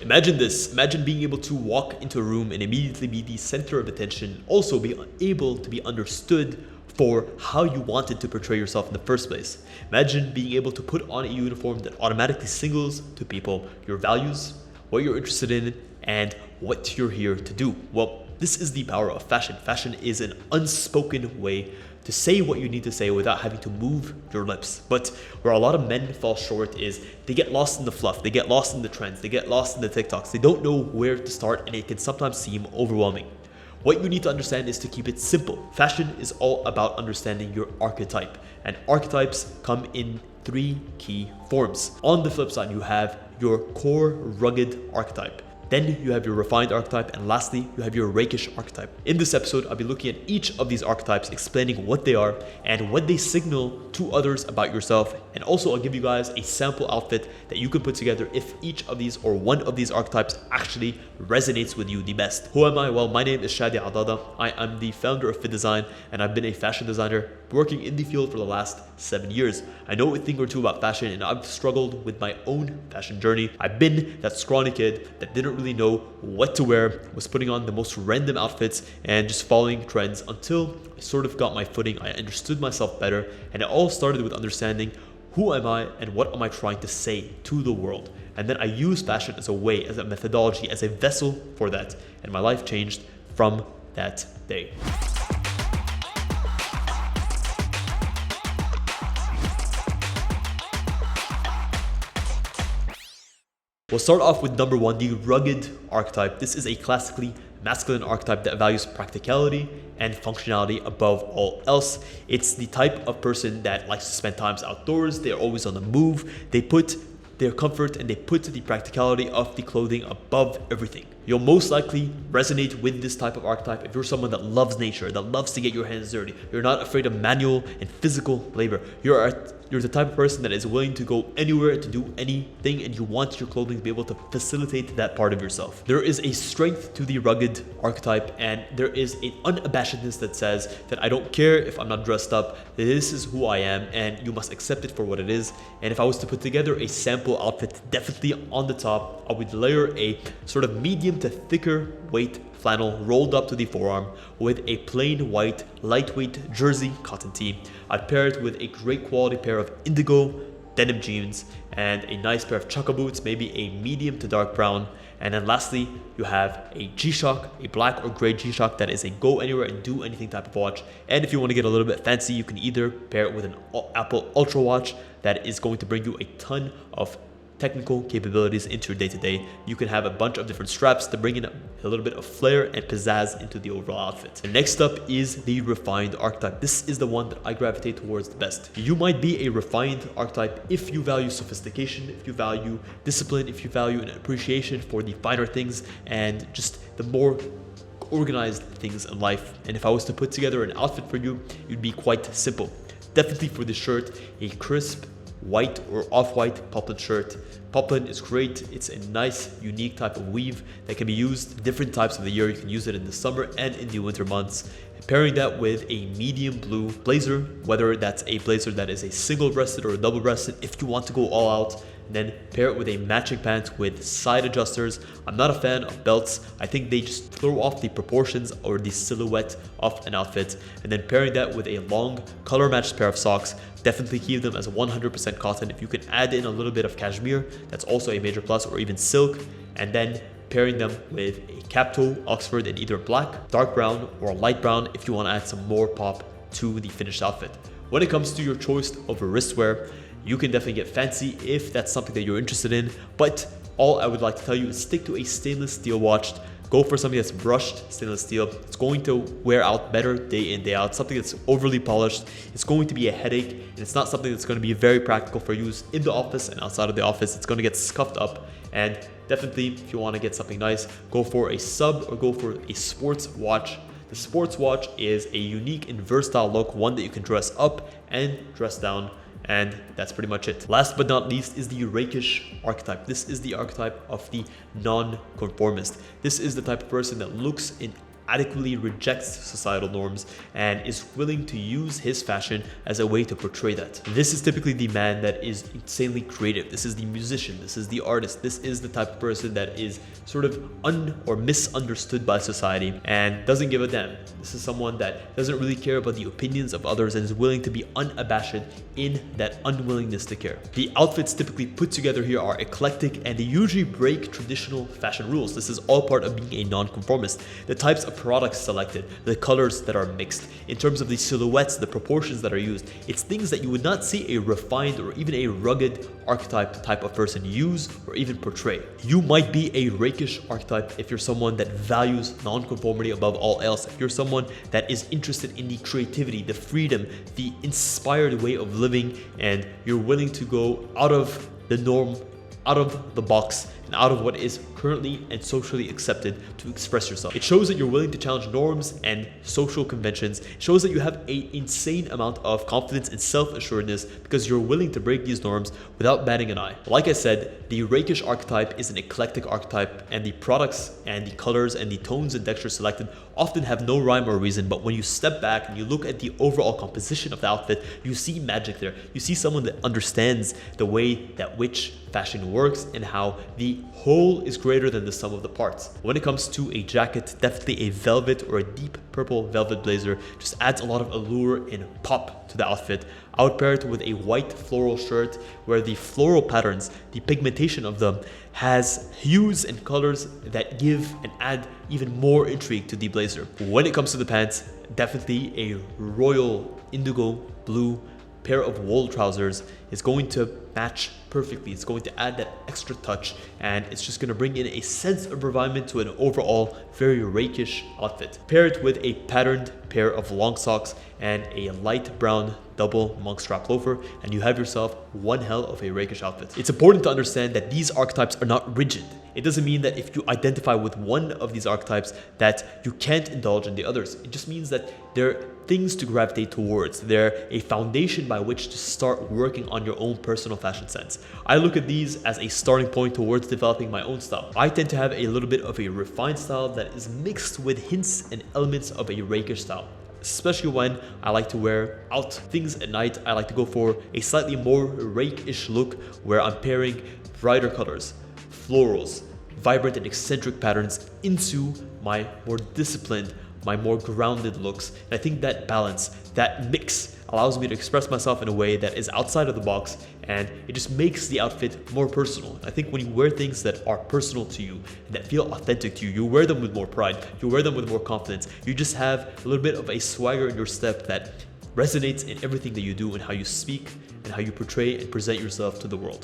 Imagine this. Imagine being able to walk into a room and immediately be the center of attention, also be able to be understood for how you wanted to portray yourself in the first place. Imagine being able to put on a uniform that automatically signals to people your values, what you're interested in, and what you're here to do. Well, this is the power of fashion. Fashion is an unspoken way to say what you need to say without having to move your lips. But where a lot of men fall short is they get lost in the fluff, they get lost in the trends, they get lost in the TikToks. They don't know where to start, and it can sometimes seem overwhelming. What you need to understand is to keep it simple. Fashion is all about understanding your archetype, and archetypes come in 3 key forms. On the flip side, you have your core rugged archetype. Then you have your refined archetype, and lastly, you have your Rakish archetype. In this episode, I'll be looking at each of these archetypes, explaining what they are and what they signal to others about yourself. And also, I'll give you guys a sample outfit that you can put together if each of these or one of these archetypes actually resonates with you the best. Who am I? Well, my name is Shadi Adada. I am the founder of Fit Design, and I've been a fashion designer working in the field for the last 7 years. I know a thing or two about fashion, and I've struggled with my own fashion journey. I've been that scrawny kid that didn't really know what to wear, was putting on the most random outfits and just following trends until I sort of got my footing. I understood myself better, and it all started with understanding who am I and what am I trying to say to the world. And then I used fashion as a way, as a methodology, as a vessel for that, and my life changed from that day. We'll start off with number 1, the rugged archetype. This is a classically masculine archetype that values practicality and functionality above all else. It's the type of person that likes to spend time outdoors. They're always on the move. They put their comfort and they put the practicality of the clothing above everything. You'll most likely resonate with this type of archetype if you're someone that loves nature, that loves to get your hands dirty. You're not afraid of manual and physical labor. You're the type of person that is willing to go anywhere to do anything, and you want your clothing to be able to facilitate that part of yourself. There is a strength to the rugged archetype, and there is an unabashedness that says that I don't care if I'm not dressed up, this is who I am, and you must accept it for what it is. And if I was to put together a sample outfit, definitely on the top, I would layer a sort of medium to thicker weight flannel rolled up to the forearm with a plain white lightweight jersey cotton tee. I'd pair it with a great quality pair of indigo denim jeans and a nice pair of chukka boots, maybe a medium to dark brown. And then lastly, you have a G-Shock, a black or gray G-Shock that is a go anywhere and do anything type of watch. And if you want to get a little bit fancy, you can either pair it with an Apple Ultra watch that is going to bring you a ton of technical capabilities into your day-to-day. You can have a bunch of different straps to bring in a little bit of flair and pizzazz into the overall outfit. And next up is the refined archetype. This is the one that I gravitate towards the best. You might be a refined archetype if you value sophistication, if you value discipline, if you value an appreciation for the finer things and just the more organized things in life. And if I was to put together an outfit for you, it'd be quite simple. Definitely for the shirt, a crisp white or off-white poplin shirt. Poplin is great. It's a nice, unique type of weave that can be used different types of the year. You can use it in the summer and in the winter months. Pairing that with a medium blue blazer, whether that's a blazer that is a single-breasted or a double-breasted, if you want to go all out. Then pair it with a matching pant with side adjusters. I'm not a fan of belts. I think they just throw off the proportions or the silhouette of an outfit. And then pairing that with a long color matched pair of socks. Definitely keep them as 100% cotton. If you can add in a little bit of cashmere, that's also a major plus, or even silk. And then pairing them with a cap toe Oxford in either black, dark brown, or light brown if you want to add some more pop to the finished outfit. When it comes to your choice of wristwear, you can definitely get fancy if that's something that you're interested in, but all I would like to tell you is stick to a stainless steel watch. Go for something that's brushed stainless steel. It's going to wear out better day in, day out. Something that's overly polished, it's going to be a headache, and it's not something that's going to be very practical for use in the office and outside of the office. It's going to get scuffed up. And definitely, if you want to get something nice, go for a sub or go for a sports watch. The sports watch is a unique and versatile look, one that you can dress up and dress down. And that's pretty much it. Last but not least is the Rakish archetype. This is the archetype of the non-conformist. This is the type of person that looks in adequately rejects societal norms and is willing to use his fashion as a way to portray that. This is typically the man that is insanely creative. This is the musician. This is the artist. This is the type of person that is sort of misunderstood by society and doesn't give a damn. This is someone that doesn't really care about the opinions of others and is willing to be unabashed in that unwillingness to care. The outfits typically put together here are eclectic and they usually break traditional fashion rules. This is all part of being a nonconformist. The types of products selected, the colors that are mixed, in terms of the silhouettes, the proportions that are used, it's things that you would not see a refined or even a rugged archetype type of person use or even portray. You might be a rakish archetype if you're someone that values nonconformity above all else. If you're someone that is interested in the creativity, the freedom, the inspired way of living, and you're willing to go out of the norm, out of the box, and out of what is currently and socially accepted to express yourself. It shows that you're willing to challenge norms and social conventions. It shows that you have an insane amount of confidence and self-assuredness because you're willing to break these norms without batting an eye. Like I said, the rakish archetype is an eclectic archetype, and the products and the colors and the tones and textures selected often have no rhyme or reason, but when you step back and you look at the overall composition of the outfit, you see magic there. You see someone that understands the way that which fashion works and how the whole is greater than the sum of the parts. When it comes to a jacket, definitely a velvet or a deep purple velvet blazer just adds a lot of allure and pop to the outfit. I would pair it with a white floral shirt where the floral patterns, the pigmentation of them, has hues and colors that give and add even more intrigue to the blazer. When it comes to the pants, definitely a royal indigo blue pair of wool trousers is going to match perfectly. It's going to add that extra touch, and it's just going to bring in a sense of refinement to an overall very rakish outfit. Pair it with a patterned pair of long socks and a light brown double monk strap loafer, and you have yourself one hell of a rakish outfit. It's important to understand that these archetypes are not rigid. It doesn't mean that if you identify with one of these archetypes that you can't indulge in the others. It just means that they're things to gravitate towards. They're a foundation by which to start working on your own personal fashion sense. I look at these as a starting point towards developing my own style. I tend to have a little bit of a refined style that is mixed with hints and elements of a rakish style. Especially when I like to wear out things at night, I like to go for a slightly more rakish look where I'm pairing brighter colors, florals, vibrant and eccentric patterns into my more disciplined, my more grounded looks. And I think that balance, that mix, allows me to express myself in a way that is outside of the box, and it just makes the outfit more personal. I think when you wear things that are personal to you, that feel authentic to you, you wear them with more pride, you wear them with more confidence, you just have a little bit of a swagger in your step that resonates in everything that you do and how you speak and how you portray and present yourself to the world.